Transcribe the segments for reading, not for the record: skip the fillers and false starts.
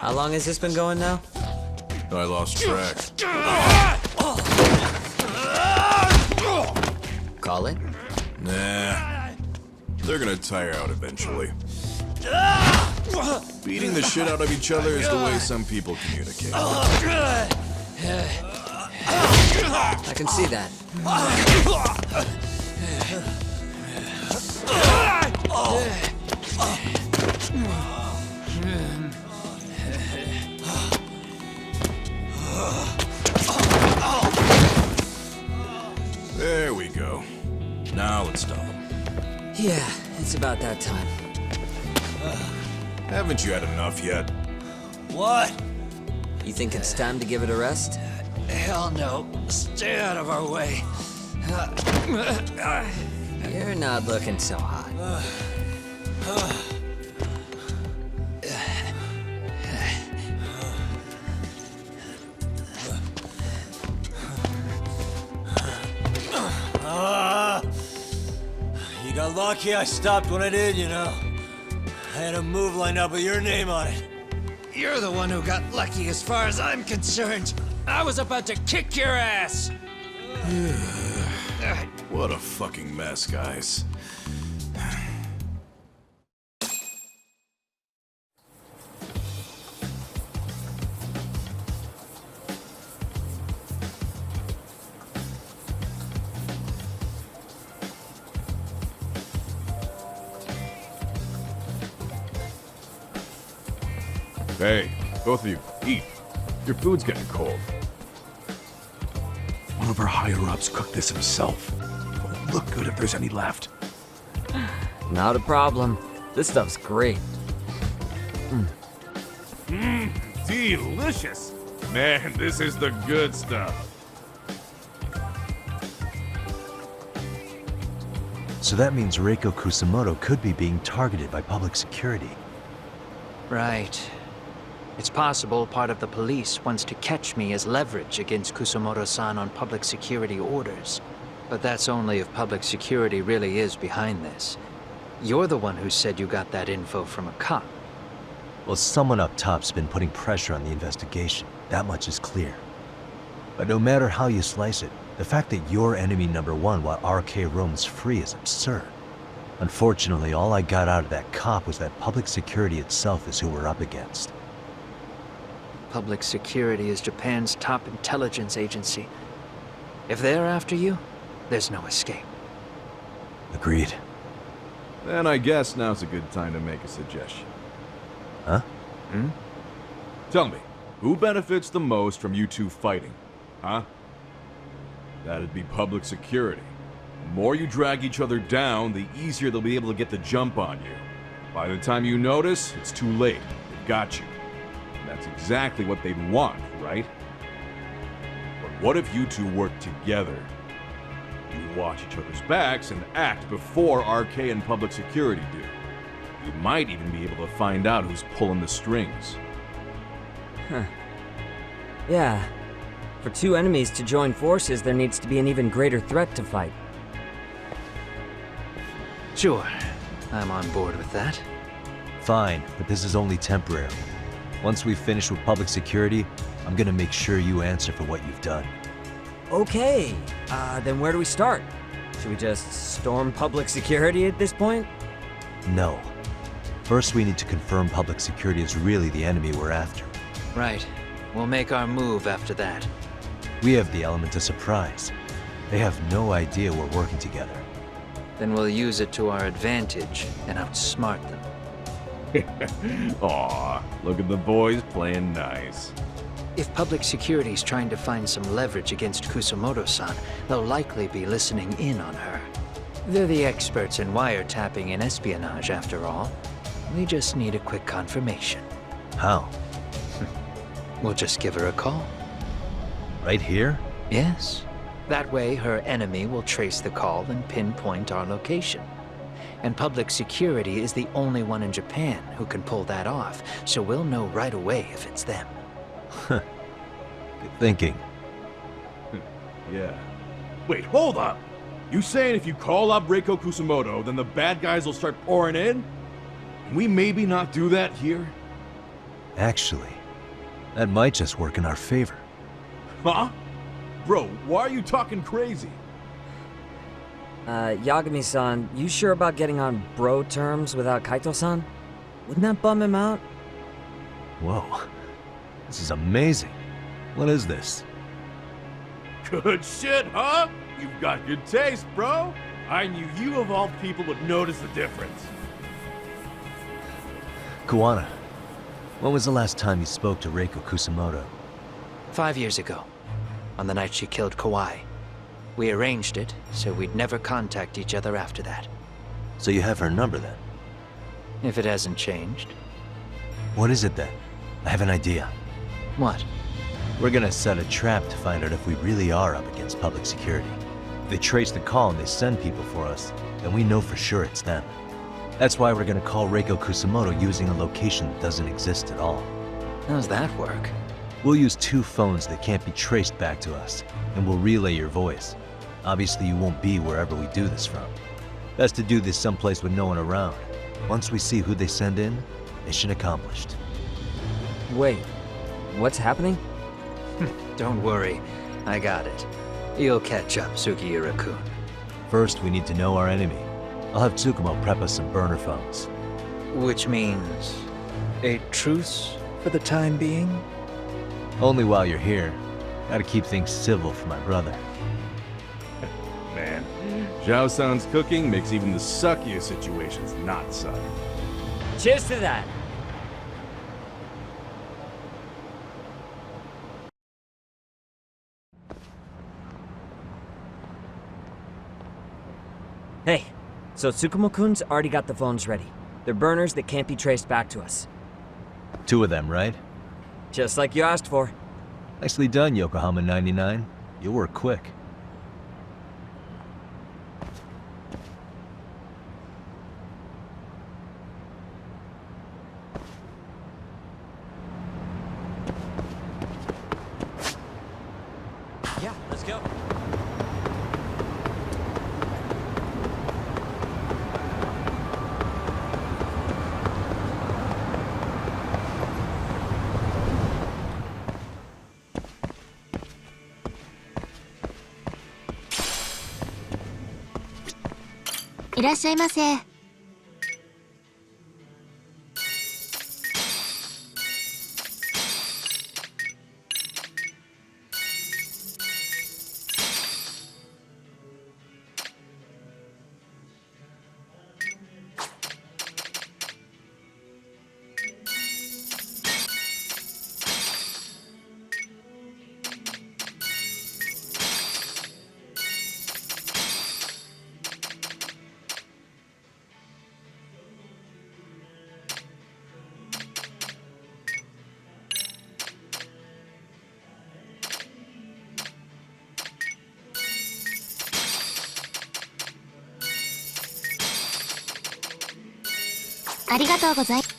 How long has this been going now? I lost track. Call it? Nah. They're gonna tire out eventually. Beating the shit out of each other is the way some people communicate. I can see that. There we go. Now let's stop them. Yeah, it's about that time. Haven't you had enough yet? What? You think it's time to give it a rest? Hell no. Stay out of our way. You're not looking so hot. You got lucky I stopped when I did, you know. I had a move lined up with your name on it. You're the one who got lucky as far as I'm concerned. I was about to kick your ass. What a fucking mess, guys. Hey, both of you, eat. Your food's getting cold. One of our higher-ups cooked this himself. It won't look good if there's any left. Not a problem. This stuff's great. Delicious! Man, this is the good stuff. So that means Reiko Kusamoto could be being targeted by public security. Right. It's possible part of the police wants to catch me as leverage against Kusamoto-san on public security orders. But that's only if public security really is behind this. You're the one who said you got that info from a cop. Well, someone up top's been putting pressure on the investigation. That much is clear. But no matter how you slice it, the fact that you're enemy number one while RK roams free is absurd. Unfortunately, all I got out of that cop was that public security itself is who we're up against. Public security is Japan's top intelligence agency. If they're after you, there's no escape. Agreed. Then I guess now's a good time to make a suggestion. Huh? Tell me, who benefits the most from you two fighting? Huh? That'd be public security. The more you drag each other down, the easier they'll be able to get the jump on you. By the time you notice, it's too late. They've got you. And that's exactly what they'd want, right? But what if you two work together? You watch each other's backs and act before RK and public security do. You might even be able to find out who's pulling the strings. Yeah. For two enemies to join forces, there needs to be an even greater threat to fight. Sure, I'm on board with that. Fine, but this is only temporary. Once we finish with public security, I'm gonna make sure you answer for what you've done. Okay, then where do we start? Should we just storm public security at this point? No. First, we need to confirm public security is really the enemy we're after. Right. We'll make our move after that. We have the element of surprise. They have no idea we're working together. Then we'll use it to our advantage and outsmart them. Aw, look at the boys playing nice. If public security's trying to find some leverage against Kusamoto-san, they'll likely be listening in on her. They're the experts in wiretapping and espionage, after all. We just need a quick confirmation. How? We'll just give her a call. Right here? Yes. That way, her enemy will trace the call and pinpoint our location. And public security is the only one in Japan who can pull that off, so we'll know right away if it's them. Good thinking. Yeah. Wait, hold up! You saying if you call up Reiko Kusamoto, then the bad guys will start pouring in? Can we maybe not do that here? Actually, that might just work in our favor. Huh? Bro, why are you talking crazy? Yagami-san, you sure about getting on bro terms without Kaito-san? Wouldn't that bum him out? Whoa. This is amazing. What is this? Good shit, huh? You've got good taste, bro. I knew you of all people would notice the difference. Kuwana, when was the last time you spoke to Reiko Kusamoto? 5 years ago, on the night she killed Kawai. We arranged it, so we'd never contact each other after that. So you have her number then? If it hasn't changed. What is it then? I have an idea. What? We're gonna set a trap to find out if we really are up against public security. If they trace the call and they send people for us, then we know for sure it's them. That's why we're gonna call Reiko Kusamoto using a location that doesn't exist at all. How's that work? We'll use 2 phones that can't be traced back to us, and we'll relay your voice. Obviously, you won't be wherever we do this from. Best to do this someplace with no one around. Once we see who they send in, mission accomplished. Wait, what's happening? Don't worry, I got it. You'll catch up, Sugiura-kun. First, we need to know our enemy. I'll have Tsukumo prep us some burner phones. Which means a truce for the time being? Only while you're here. Gotta keep things civil for my brother. Man, Zhao-san's cooking makes even the suckiest situations not suck. Cheers to that! Hey, so Tsukumo-kun's already got the phones ready. They're burners that can't be traced back to us. 2 of them, right? Just like you asked for. Nicely done, Yokohama 99. You were quick. Yeah, let's go.いらっしゃいませ。ありがとうございます。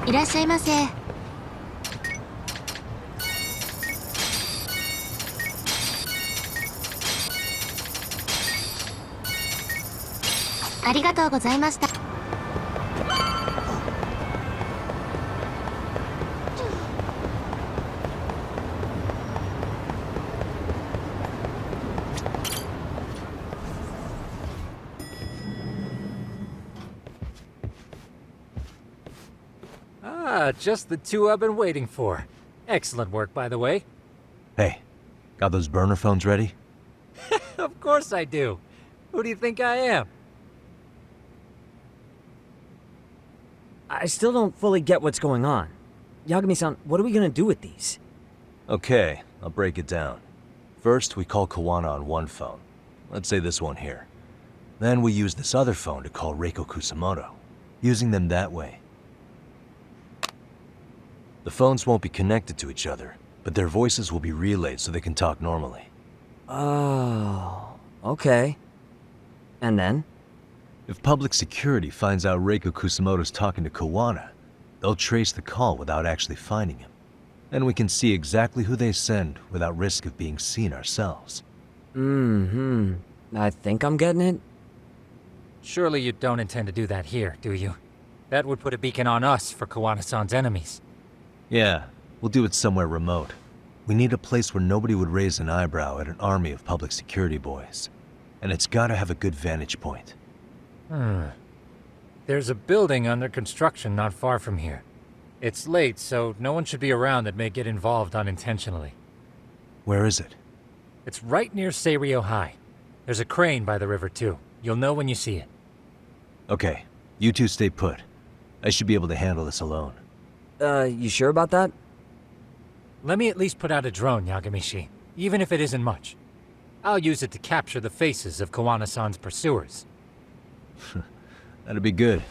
いらっしゃいませ。ありがとうございました。Ah, just the 2 I've been waiting for. Excellent work, by the way. Hey, got those burner phones ready? Of course I do. Who do you think I am? I still don't fully get what's going on. Yagami-san, what are we gonna do with these? Okay, I'll break it down. First, we call Kawana on one phone. Let's say this one here. Then we use this other phone to call Reiko Kusamoto, using them that way. The phones won't be connected to each other, but their voices will be relayed so they can talk normally. Oh, okay. And then? If public security finds out Reiko Kusamoto's talking to Kawana, they'll trace the call without actually finding him. Then we can see exactly who they send without risk of being seen ourselves. I think I'm getting it. Surely you don't intend to do that here, do you? That would put a beacon on us for Kawana-san's enemies. Yeah, we'll do it somewhere remote. We need a place where nobody would raise an eyebrow at an army of public security boys. And it's gotta have a good vantage point. There's a building under construction not far from here. It's late, so no one should be around that may get involved unintentionally. Where is it? It's right near Seiryo High. There's a crane by the river, too. You'll know when you see it. Okay, you two stay put. I should be able to handle this alone. You sure about that? Let me at least put out a drone, Yagami-shi, even if it isn't much. I'll use it to capture the faces of Kawana-san's pursuers. That'd be good.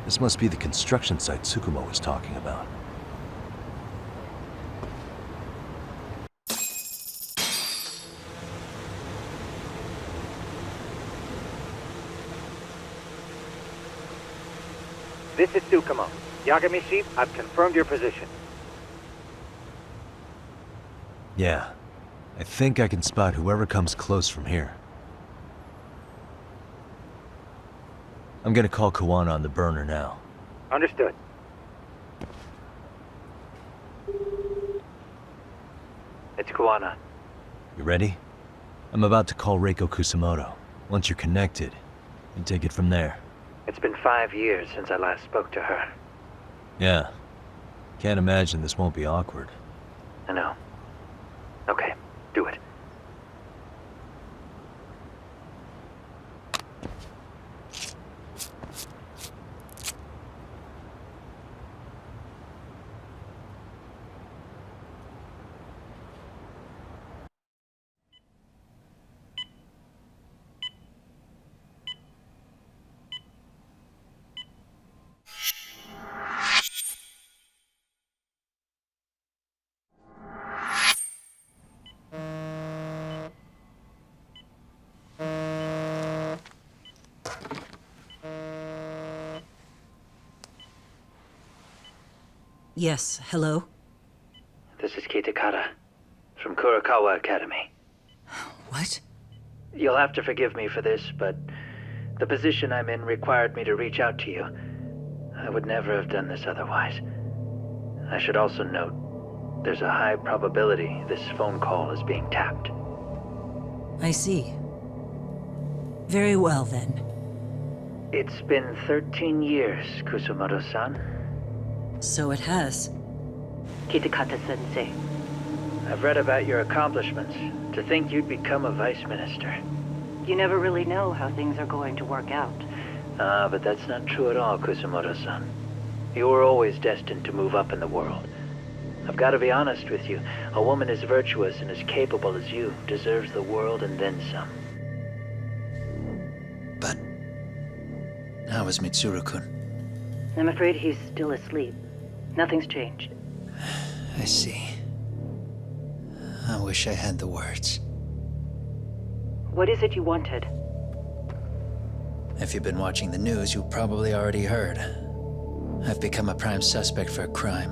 This must be the construction site Tsukumo was talking about. This is Tsukumo. Yagami, I've confirmed your position. Yeah. I think I can spot whoever comes close from here. I'm gonna call Kawana on the burner now. Understood. It's Kawana. You ready? I'm about to call Reiko Kusamoto. Once you're connected, you take it from there. It's been 5 years since I last spoke to her. Yeah. Can't imagine this won't be awkward. I know. Okay, do it. Yes, hello? This is Kitakata, from Kurakawa Academy. What? You'll have to forgive me for this, but the position I'm in required me to reach out to you. I would never have done this otherwise. I should also note, there's a high probability this phone call is being tapped. I see. Very well, then. It's been 13 years, Kusumoto-san. So it has. Kitakata-sensei. I've read about your accomplishments. To think you'd become a vice minister. You never really know how things are going to work out. But that's not true at all, Kusumoto-san. You were always destined to move up in the world. I've got to be honest with you. A woman as virtuous and as capable as you deserves the world and then some. But how is Mitsuru-kun? I'm afraid he's still asleep. Nothing's changed. I see. I wish I had the words. What is it you wanted? If you've been watching the news, you probably already heard. I've become a prime suspect for a crime.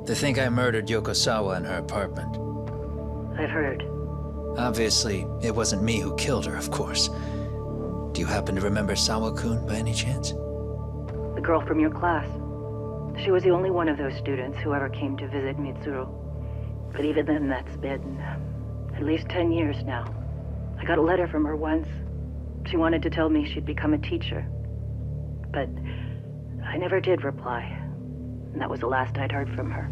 They think I murdered Yokosawa in her apartment. I've heard. Obviously, it wasn't me who killed her, of course. Do you happen to remember Sawa-kun by any chance? The girl from your class. She was the only one of those students who ever came to visit Mitsuru. But even then, that's been at least 10 years now. I got a letter from her once. She wanted to tell me she'd become a teacher. But I never did reply. And that was the last I'd heard from her.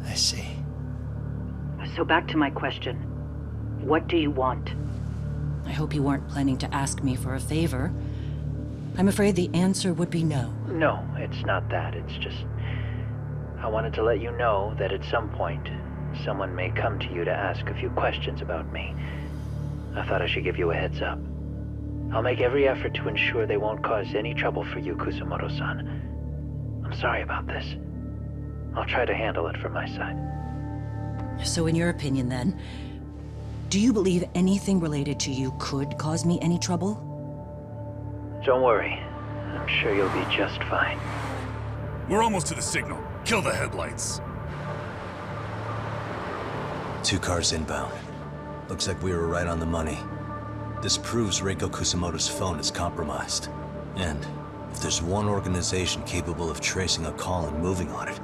I see. So back to my question. What do you want? I hope you weren't planning to ask me for a favor. I'm afraid the answer would be no. No, it's not that. It's just... I wanted to let you know that at some point, someone may come to you to ask a few questions about me. I thought I should give you a heads up. I'll make every effort to ensure they won't cause any trouble for you, Kusumoto-san. I'm sorry about this. I'll try to handle it from my side. So in your opinion, then, do you believe anything related to you could cause me any trouble? Don't worry. I'm sure you'll be just fine. We're almost to the signal. Kill the headlights. 2 cars inbound. Looks like we were right on the money. This proves Reiko Kusamoto's phone is compromised. And if there's one organization capable of tracing a call and moving on it,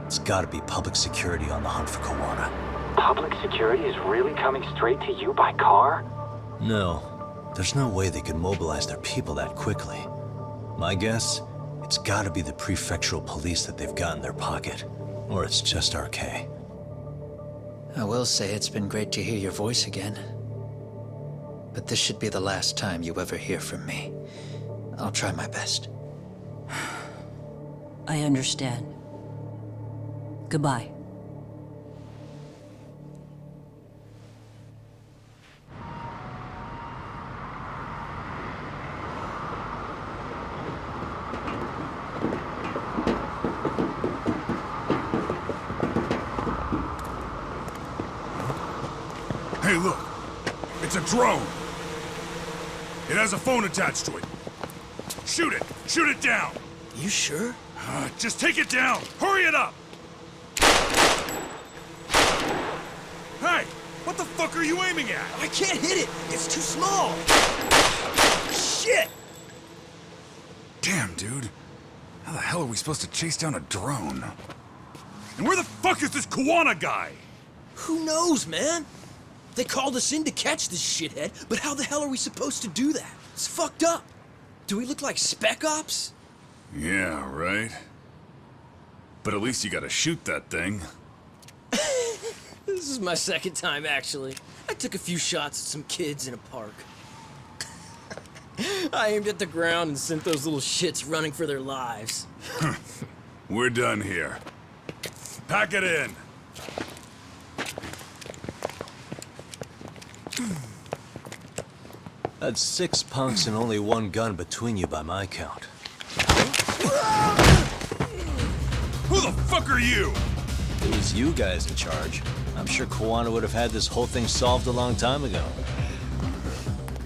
it's gotta be public security on the hunt for Kawana. Public security is really coming straight to you by car? No. There's no way they could mobilize their people that quickly. My guess, it's gotta be the prefectural police that they've got in their pocket. Or it's just RK. I will say it's been great to hear your voice again. But this should be the last time you ever hear from me. I'll try my best. I understand. Goodbye. Hey, look. It's a drone. It has a phone attached to it. Shoot it! Shoot it down! You sure? Just take it down! Hurry it up! Hey! What the fuck are you aiming at? I can't hit it! It's too small! Shit! Damn, dude. How the hell are we supposed to chase down a drone? And where the fuck is this Kuwana guy? Who knows, man? They called us in to catch this shithead, but how the hell are we supposed to do that? It's fucked up. Do we look like spec ops? Yeah, right. But at least you gotta shoot that thing. This is my second time, actually. I took a few shots at some kids in a park. I aimed at the ground and sent those little shits running for their lives. We're done here. Pack it in. That's 6 punks and only 1 gun between you by my count. Who the fuck are you? It was you guys in charge. I'm sure Kuwana would have had this whole thing solved a long time ago.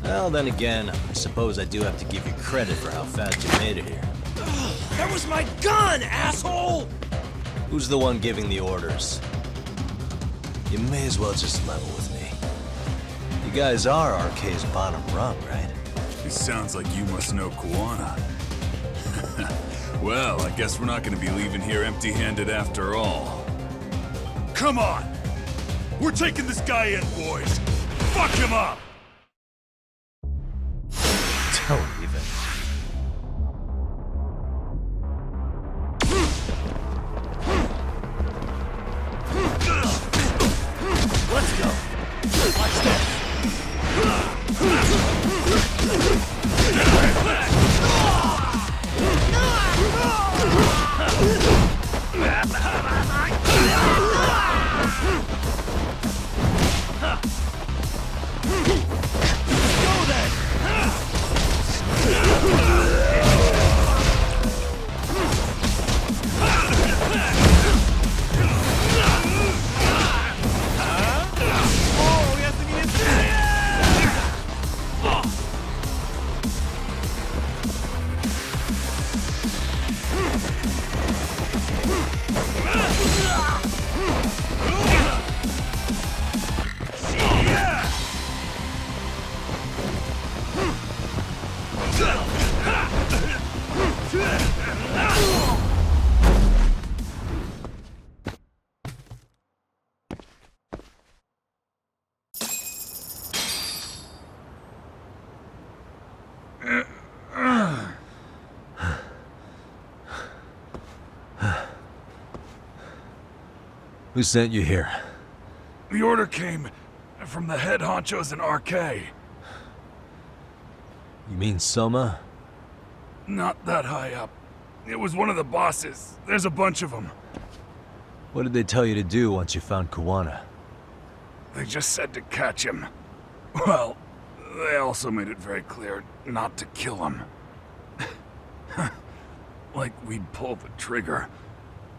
Well, then again, I suppose I do have to give you credit for how fast you made it here. That was my gun, asshole! Who's the one giving the orders? You may as well just level with me. You guys are RK's bottom rung, right? It sounds like you must know Kuwana. Well, I guess we're not gonna be leaving here empty-handed after all. Come on! We're taking this guy in, boys! Fuck him up! Don't even. Let's go! Watch this! Go then! Who sent you here? The order came from the head honchos in RK. You mean Soma? Not that high up. It was one of the bosses. There's a bunch of them. What did they tell you to do once you found Kuwana? They just said to catch him. Well, they also made it very clear not to kill him. Like we'd pull the trigger.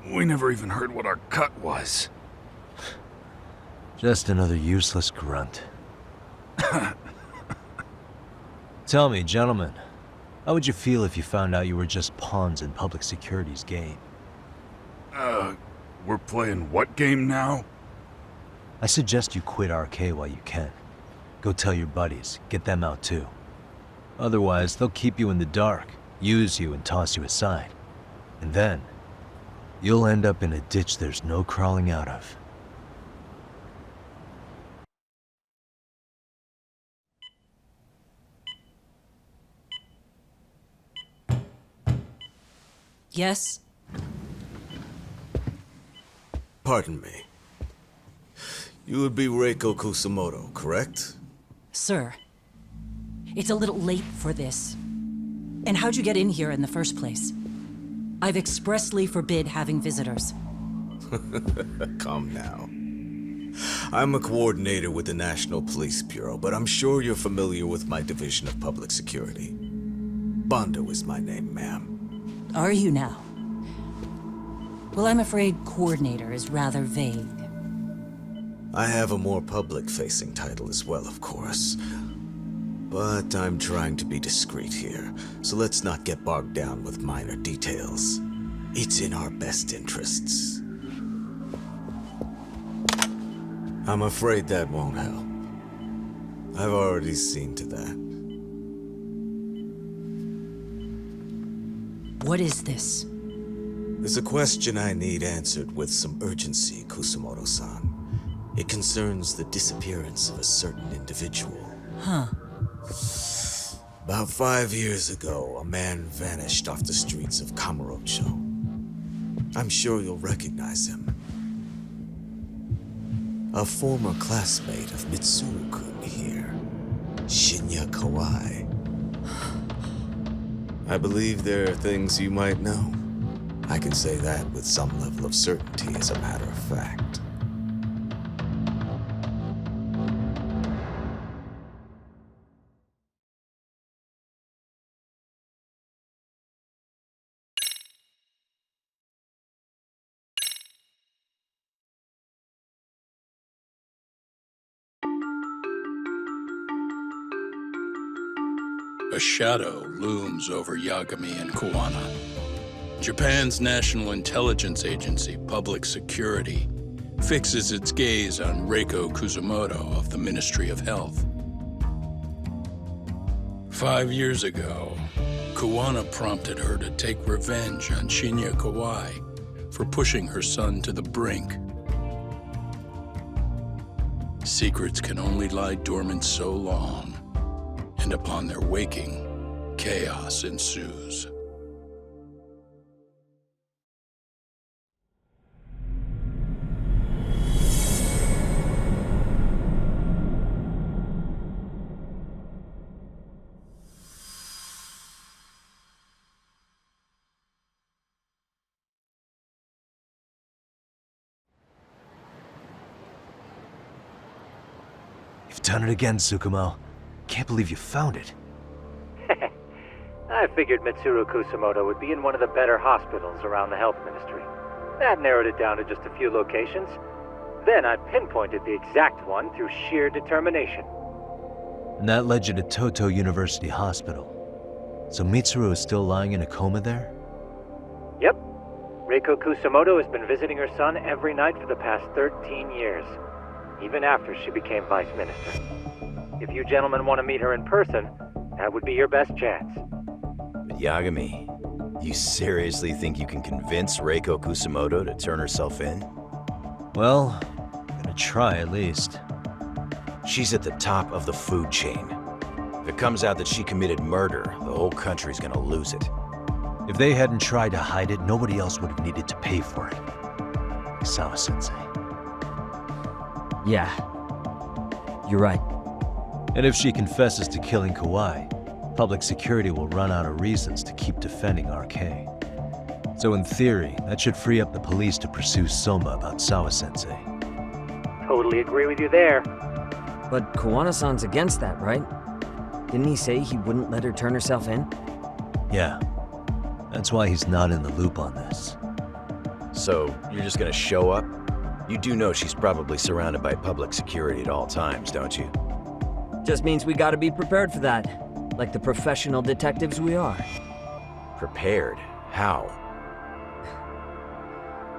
We never even heard what our cut was. Just another useless grunt. Tell me, gentlemen, how would you feel if you found out you were just pawns in public security's game? We're playing what game now? I suggest you quit RK while you can. Go tell your buddies, get them out too. Otherwise, they'll keep you in the dark, use you and toss you aside. And then, you'll end up in a ditch there's no crawling out of. Yes? Pardon me. You would be Reiko Kusumoto, correct? Sir, it's a little late for this. And how'd you get in here in the first place? I've expressly forbid having visitors. Come now. I'm a coordinator with the National Police Bureau, but I'm sure you're familiar with my Division of Public Security. Bondo is my name, ma'am. Are you now? Well, I'm afraid coordinator is rather vague. I have a more public-facing title as well, of course. But I'm trying to be discreet here, so let's not get bogged down with minor details. It's in our best interests. I'm afraid that won't help. I've already seen to that. What is this? There's a question I need answered with some urgency, Kusumoto-san. It concerns the disappearance of a certain individual. Huh. About 5 years ago, a man vanished off the streets of Kamurocho. I'm sure you'll recognize him. A former classmate of Mitsuru-kun here, Shinya Kawai. I believe there are things you might know. I can say that with some level of certainty, as a matter of fact. A shadow looms over Yagami and Kuwana. Japan's National Intelligence Agency, Public Security, fixes its gaze on Reiko Kusumoto of the Ministry of Health. 5 years ago, Kuwana prompted her to take revenge on Shinya Kawai for pushing her son to the brink. Secrets can only lie dormant so long, and upon their waking, chaos ensues. You've done it again, Tsukumo. Can't believe you found it. I figured Mitsuru Kusumoto would be in one of the better hospitals around the health ministry. That narrowed it down to just a few locations. Then I pinpointed the exact one through sheer determination. And that led you to Toto University Hospital. So Mitsuru is still lying in a coma there? Yep. Reiko Kusumoto has been visiting her son every night for the past 13 years, even after she became vice minister. If you gentlemen want to meet her in person, that would be your best chance. But Yagami, you seriously think you can convince Reiko Kusumoto to turn herself in? Well, I'm gonna try at least. She's at the top of the food chain. If it comes out that she committed murder, the whole country's gonna lose it. If they hadn't tried to hide it, nobody else would have needed to pay for it. Sawa-sensei. Yeah. You're right. And if she confesses to killing Kawai, public security will run out of reasons to keep defending RK. So in theory, that should free up the police to pursue Soma about Sawa-sensei. Totally agree with you there. But Kuwana-san's against that, right? Didn't he say he wouldn't let her turn herself in? Yeah. That's why he's not in the loop on this. So, you're just gonna show up? You do know she's probably surrounded by public security at all times, don't you? Just means we gotta be prepared for that. Like the professional detectives we are. Prepared? How?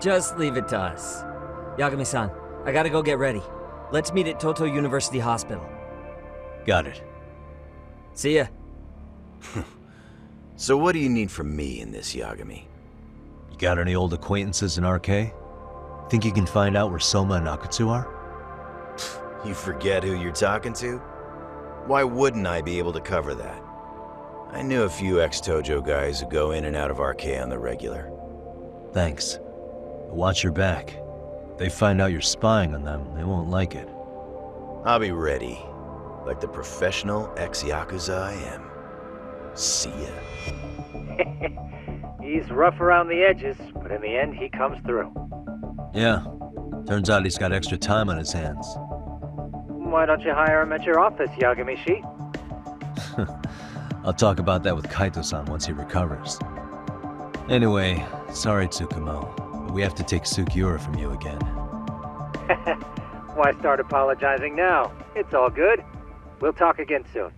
Just leave it to us. Yagami-san, I gotta go get ready. Let's meet at Toto University Hospital. Got it. See ya. So what do you need from me in this, Yagami? You got any old acquaintances in RK? Think you can find out where Soma and Akutsu are? You forget who you're talking to? Why wouldn't I be able to cover that? I knew a few ex-Tojo guys who go in and out of RK on the regular. Thanks. But watch your back. If they find out you're spying on them, they won't like it. I'll be ready, like the professional ex-Yakuza I am. See ya. He's rough around the edges, but in the end he comes through. Yeah. Turns out he's got extra time on his hands. Why don't you hire him at your office, Yagami-shi? I'll talk about that with Kaito-san once he recovers. Anyway, sorry Tsukumo, but we have to take Sukiura from you again. Why start apologizing now? It's all good. We'll talk again soon.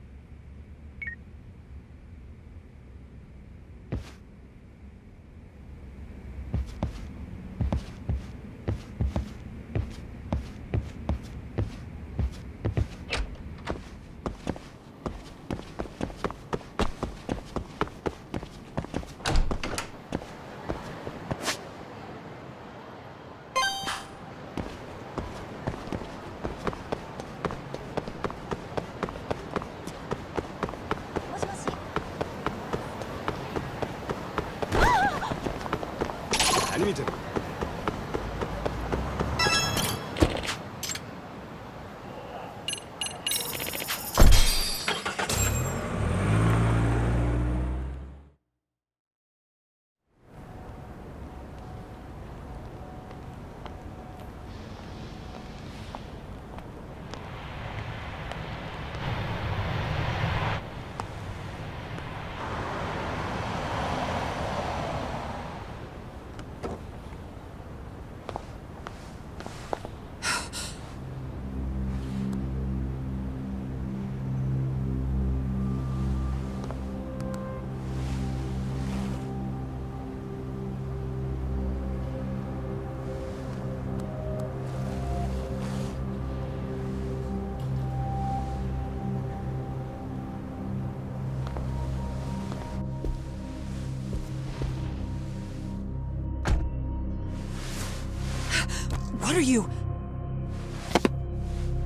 What are you?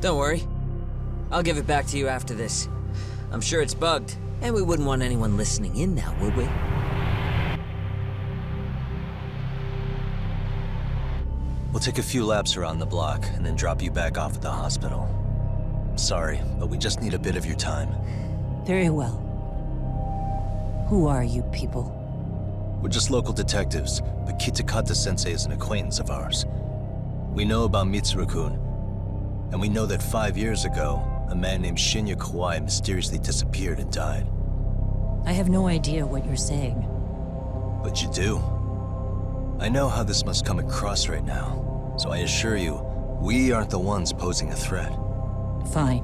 Don't worry. I'll give it back to you after this. I'm sure it's bugged, and we wouldn't want anyone listening in now, would we? We'll take a few laps around the block and then drop you back off at the hospital. Sorry, but we just need a bit of your time. Very well. Who are you people? We're just local detectives, but Kitakata-sensei is an acquaintance of ours. We know about Mitsuru-kun, and we know that 5 years ago, a man named Shinya Kawai mysteriously disappeared and died. I have no idea what you're saying. But you do. I know how this must come across right now, so I assure you, we aren't the ones posing a threat. Fine.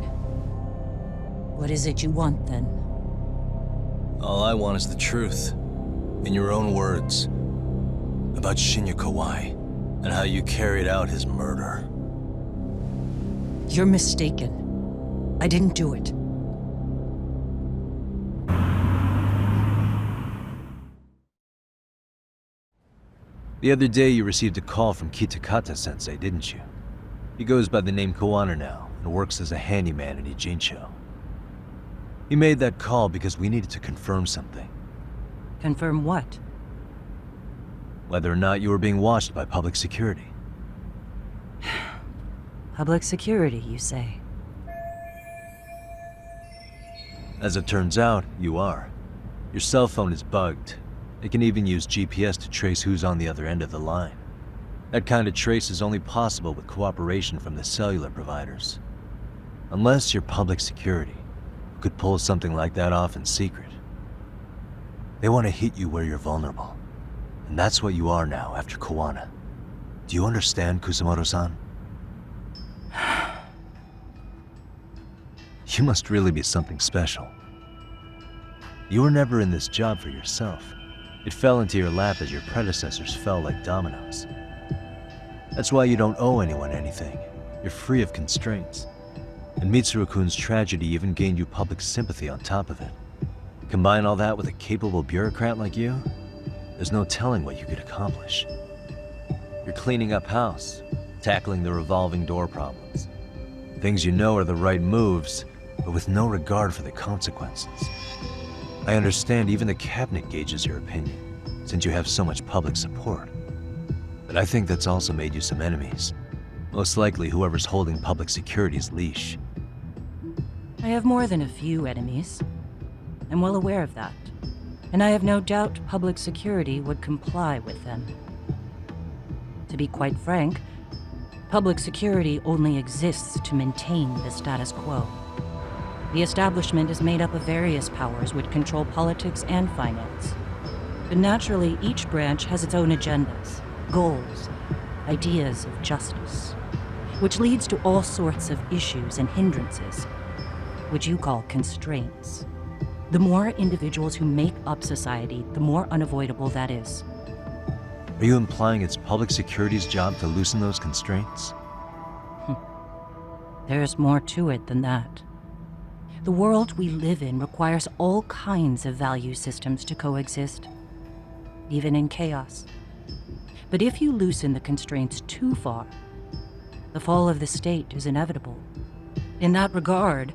What is it you want, then? All I want is the truth. In your own words. About Shinya Kawai, and how you carried out his murder. You're mistaken. I didn't do it. The other day you received a call from Kitakata-sensei, didn't you? He goes by the name Kawana now, and works as a handyman in Ijincho. He made that call because we needed to confirm something. Confirm what? Whether or not you were being watched by public security. Public security, you say? As it turns out, you are. Your cell phone is bugged. It can even use GPS to trace who's on the other end of the line. That kind of trace is only possible with cooperation from the cellular providers. Unless you're public security, who could pull something like that off in secret. They want to hit you where you're vulnerable. And that's what you are now after Kawana. Do you understand, Kusumoto-san? You must really be something special. You were never in this job for yourself. It fell into your lap as your predecessors fell like dominoes. That's why you don't owe anyone anything. You're free of constraints. And Mitsuru-kun's tragedy even gained you public sympathy on top of it. Combine all that with a capable bureaucrat like you, there's no telling what you could accomplish. You're cleaning up house, tackling the revolving door problems. Things you know are the right moves, but with no regard for the consequences. I understand even the cabinet gauges your opinion, since you have so much public support. But I think that's also made you some enemies. Most likely whoever's holding public security's leash. I have more than a few enemies. I'm well aware of that. And I have no doubt public security would comply with them. To be quite frank, public security only exists to maintain the status quo. The establishment is made up of various powers which control politics and finance. But naturally, each branch has its own agendas, goals, ideas of justice. which leads to all sorts of issues and hindrances, which you call constraints. The more individuals who make up society, the more unavoidable that is. Are you implying it's public security's job to loosen those constraints? There's more to it than that. The world we live in requires all kinds of value systems to coexist, even in chaos. But if you loosen the constraints too far, the fall of the state is inevitable. In that regard,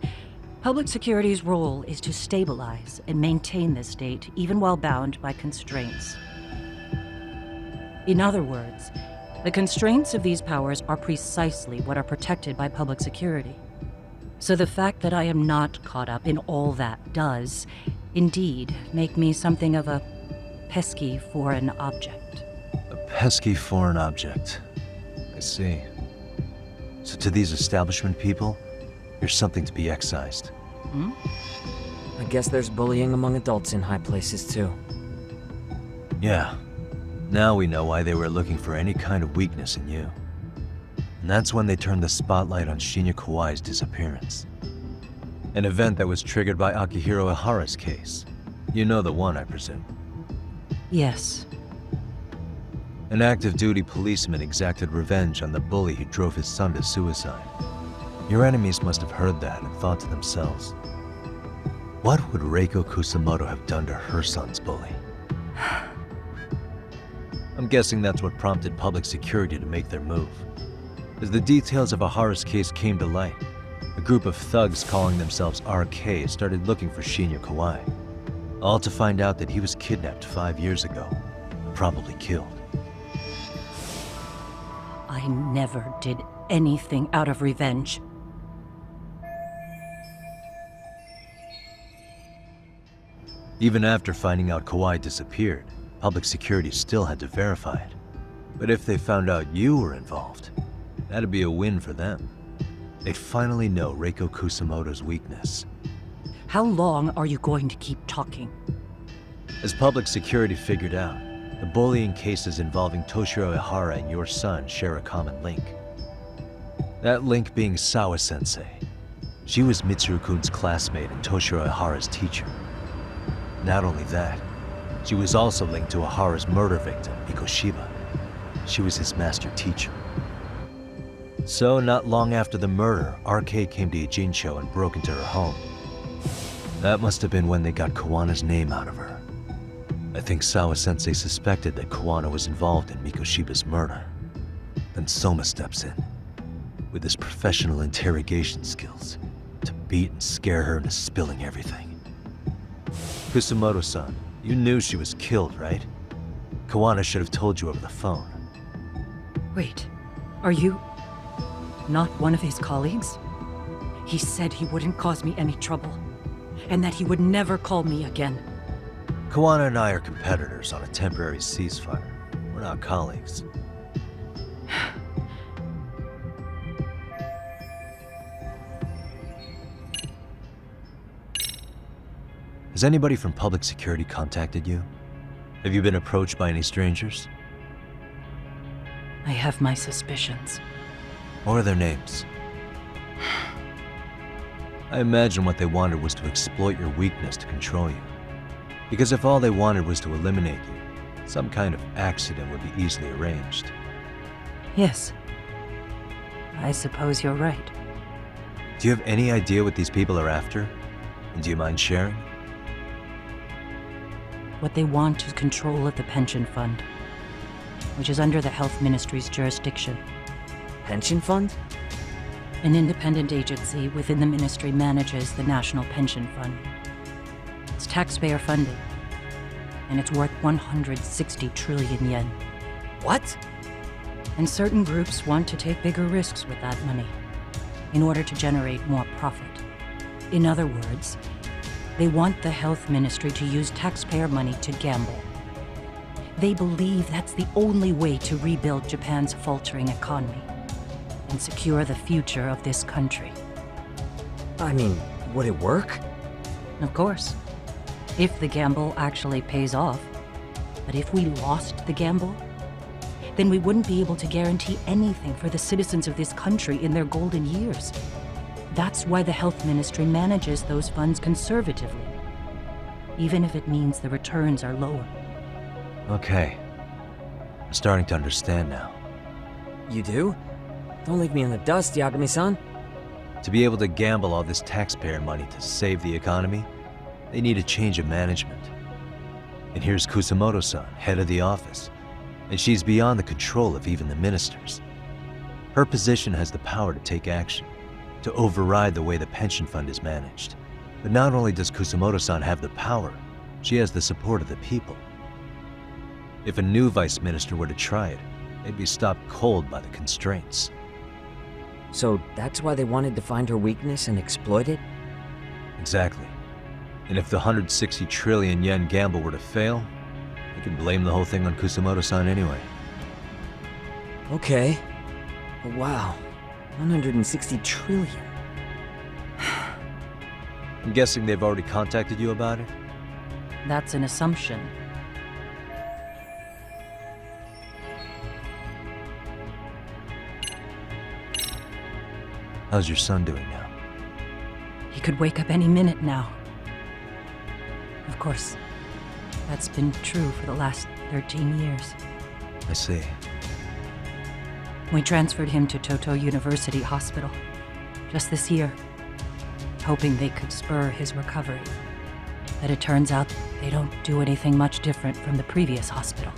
public security's role is to stabilize and maintain the state, even while bound by constraints. In other words, the constraints of these powers are precisely what are protected by public security. So the fact that I am not caught up in all that does, indeed, make me something of a pesky foreign object. A pesky foreign object. I see. So to these establishment people, you're something to be excised. I guess there's bullying among adults in high places too. Yeah. Now we know why they were looking for any kind of weakness in you. And that's when they turned the spotlight on Shinya Kawai's disappearance. An event that was triggered by Akihiro Ihara's case. You know the one, I presume. Yes. An active duty policeman exacted revenge on the bully who drove his son to suicide. Your enemies must have heard that and thought to themselves, what would Reiko Kusamoto have done to her son's bully? I'm guessing that's what prompted public security to make their move. As the details of Ihara's case came to light, a group of thugs calling themselves RK started looking for Shinya Kawai, all to find out that he was kidnapped 5 years ago, probably killed. I never did anything out of revenge. Even after finding out Kawai disappeared, public security still had to verify it. But if they found out you were involved, that'd be a win for them. They'd finally know Reiko Kusamoto's weakness. How long are you going to keep talking? As public security figured out, the bullying cases involving Toshiro Ihara and your son share a common link. That link being Sawa-sensei. She was Mitsuru-kun's classmate and Toshiro Ihara's teacher. Not only that, she was also linked to Ihara's murder victim, Mikoshiba. She was his master teacher. So, not long after the murder, RK came to Ijincho and broke into her home. That must have been when they got Kawana's name out of her. I think Sawa-sensei suspected that Kawana was involved in Mikoshiba's murder. Then Soma steps in, with his professional interrogation skills, to beat and scare her into spilling everything. Kusamoto-san, you knew she was killed, right? Kawana should have told you over the phone. Wait, are you not one of his colleagues? He said he wouldn't cause me any trouble, and that he would never call me again. Kawana and I are competitors on a temporary ceasefire. We're not colleagues. Has anybody from public security contacted you? Have you been approached by any strangers? I have my suspicions. What are their names? I imagine what they wanted was to exploit your weakness to control you. Because if all they wanted was to eliminate you, some kind of accident would be easily arranged. Yes. I suppose you're right. Do you have any idea what these people are after? And do you mind sharing? What they want is control of the pension fund, which is under the Health Ministry's jurisdiction. Pension fund? An independent agency within the ministry manages the National Pension Fund. It's taxpayer funded, and it's worth 160 trillion yen. What? And certain groups want to take bigger risks with that money in order to generate more profit. In other words, they want the health ministry to use taxpayer money to gamble. They believe that's the only way to rebuild Japan's faltering economy and secure the future of this country. I mean, would it work? Of course. If the gamble actually pays off. But if we lost the gamble, then we wouldn't be able to guarantee anything for the citizens of this country in their golden years. That's why the health ministry manages those funds conservatively, even if it means the returns are lower. Okay. I'm starting to understand now. You do? Don't leave me in the dust, Yagami-san. To be able to gamble all this taxpayer money to save the economy, they need a change of management. And here's Kusamoto-san, head of the office, and she's beyond the control of even the ministers. Her position has the power to take action, to override the way the pension fund is managed. But not only does Kusamoto-san have the power, she has the support of the people. If a new vice minister were to try it, they'd be stopped cold by the constraints. So that's why they wanted to find her weakness and exploit it? Exactly. And if the 160 trillion yen gamble were to fail, they can blame the whole thing on Kusamoto-san anyway. Okay. But wow, 160 trillion. I'm guessing they've already contacted you about it? That's an assumption. How's your son doing now? He could wake up any minute now. Of course, that's been true for the last 13 years. I see. We transferred him to Toto University Hospital just this year, hoping they could spur his recovery. But it turns out they don't do anything much different from the previous hospital.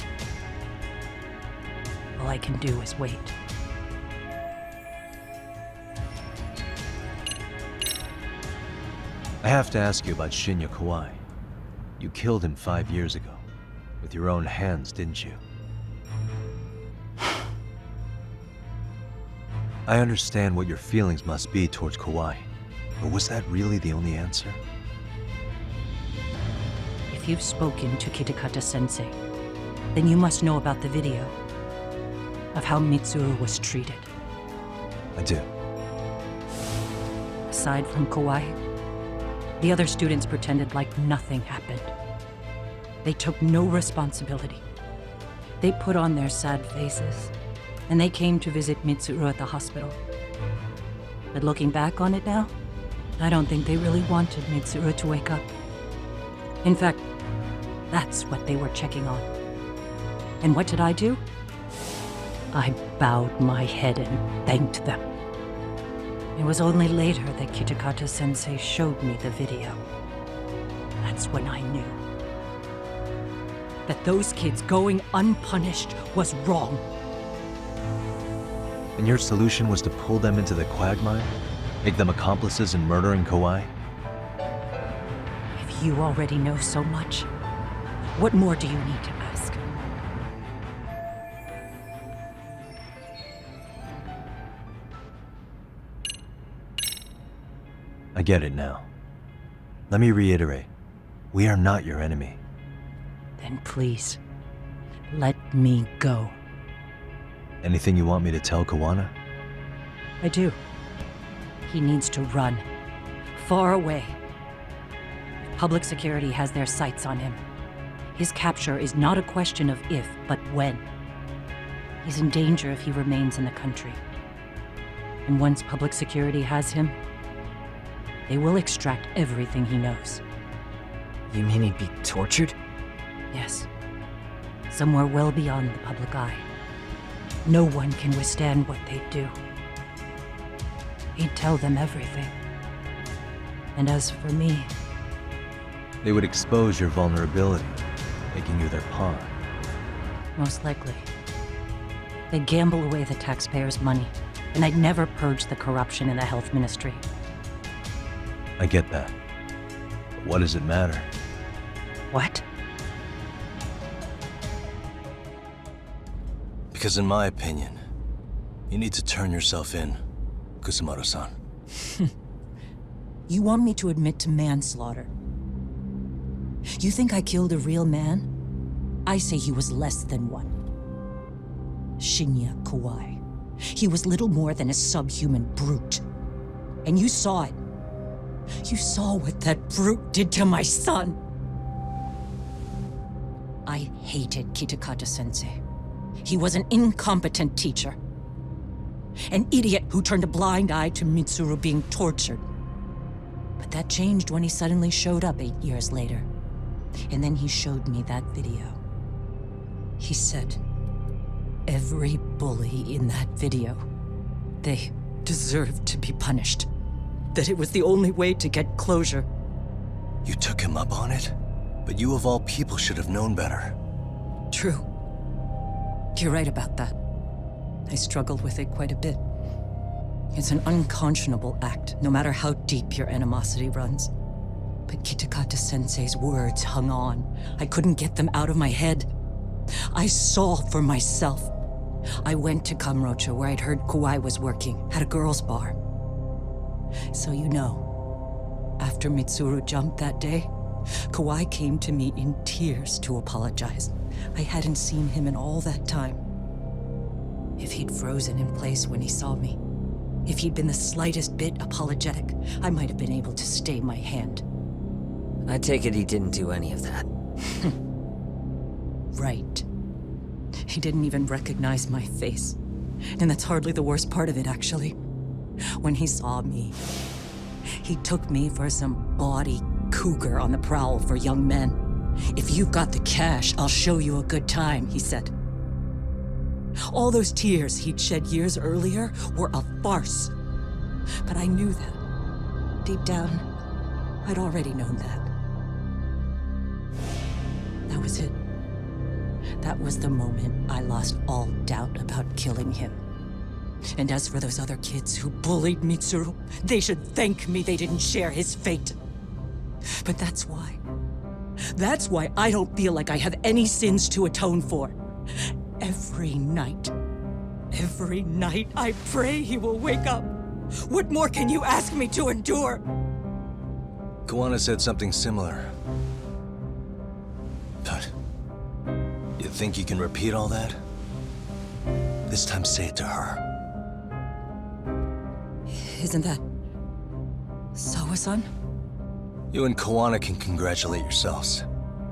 All I can do is wait. I have to ask you about Shinya Kawai. You killed him 5 years ago. With your own hands, didn't you? I understand what your feelings must be towards Kawai, but was that really the only answer? If you've spoken to Kitakata-sensei, then you must know about the video of how Mitsuru was treated. I do. Aside from Kawai, the other students pretended like nothing happened. They took no responsibility. They put on their sad faces, and they came to visit Mitsuru at the hospital. But looking back on it now, I don't think they really wanted Mitsuru to wake up. In fact, that's what they were checking on. And what did I do? I bowed my head and thanked them. It was only later that Kitakata-sensei showed me the video. That's when I knew that those kids going unpunished was wrong. And your solution was to pull them into the quagmire? Make them accomplices in murdering Kawai? If you already know so much, what more do you need to ask? I get it now. Let me reiterate. We are not your enemy. Then please, let me go. Anything you want me to tell Kawana? I do. He needs to run. Far away. Public security has their sights on him. His capture is not a question of if, but when. He's in danger if he remains in the country. And once public security has him, they will extract everything he knows. You mean he'd be tortured? Yes. Somewhere well beyond the public eye. No one can withstand what they do. He'd tell them everything. And as for me... They would expose your vulnerability, making you their pawn. Most likely. They'd gamble away the taxpayers' money, and I'd never purge the corruption in the health ministry. I get that. But what does it matter? What? Because in my opinion, you need to turn yourself in, Kusumoto-san. You want me to admit to manslaughter? You think I killed a real man? I say he was less than one. Shinya Kawai. He was little more than a subhuman brute. And you saw it. You saw what that brute did to my son. I hated Kitakata-sensei. He was an incompetent teacher. An idiot who turned a blind eye to Mitsuru being tortured. But that changed when he suddenly showed up 8 years later. And then he showed me that video. He said, every bully in that video, they deserved to be punished. That it was the only way to get closure. You took him up on it? But you of all people should have known better. True. You're right about that. I struggled with it quite a bit. It's an unconscionable act, no matter how deep your animosity runs. But Kitakata-sensei's words hung on. I couldn't get them out of my head. I saw for myself. I went to Kamurocho, where I'd heard Kawai was working, at a girls' bar. So you know, after Mitsuru jumped that day, Kawai came to me in tears to apologize. I hadn't seen him in all that time. If he'd frozen in place when he saw me, if he'd been the slightest bit apologetic, I might have been able to stay my hand. I take it he didn't do any of that. Right. He didn't even recognize my face. And that's hardly the worst part of it, actually. When he saw me, he took me for some bawdy cougar on the prowl for young men. If you've got the cash, I'll show you a good time, he said. All those tears he'd shed years earlier were a farce. But I knew that. Deep down, I'd already known that. That was it. That was the moment I lost all doubt about killing him. And as for those other kids who bullied Mitsuru, they should thank me they didn't share his fate. But that's why. That's why I don't feel like I have any sins to atone for. Every night I pray he will wake up. What more can you ask me to endure? Kawana said something similar. But you think you can repeat all that? This time say it to her. Isn't that Sawa-san? You and Kawana can congratulate yourselves.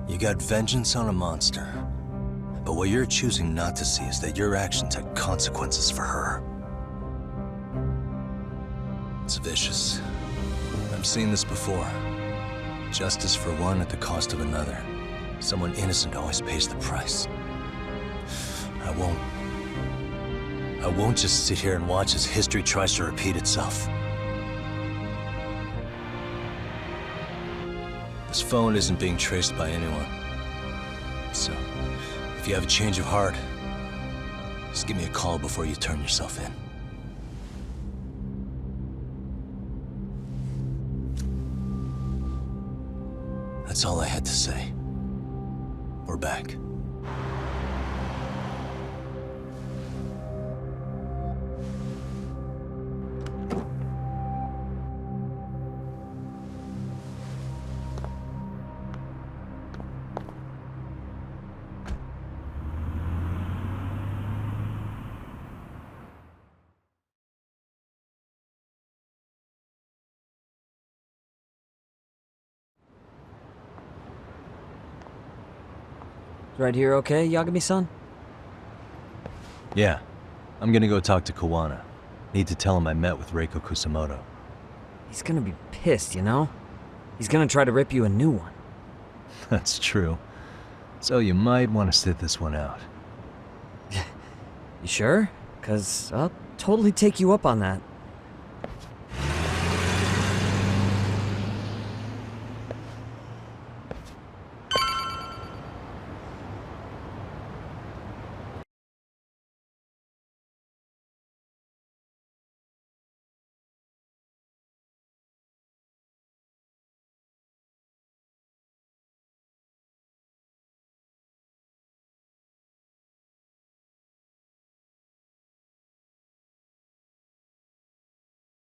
You got vengeance on a monster. But what you're choosing not to see is that your actions had consequences for her. It's vicious. I've seen this before. Justice for one at the cost of another. Someone innocent always pays the price. I won't just sit here and watch as history tries to repeat itself. This phone isn't being traced by anyone. So, if you have a change of heart, just give me a call before you turn yourself in. That's all I had to say. We're back. Right here okay, Yagami-san? Yeah. I'm gonna go talk to Kawana. Need to tell him I met with Reiko Kusamoto. He's gonna be pissed, you know? He's gonna try to rip you a new one. That's true. So you might want to sit this one out. You sure? 'Cause I'll totally take you up on that.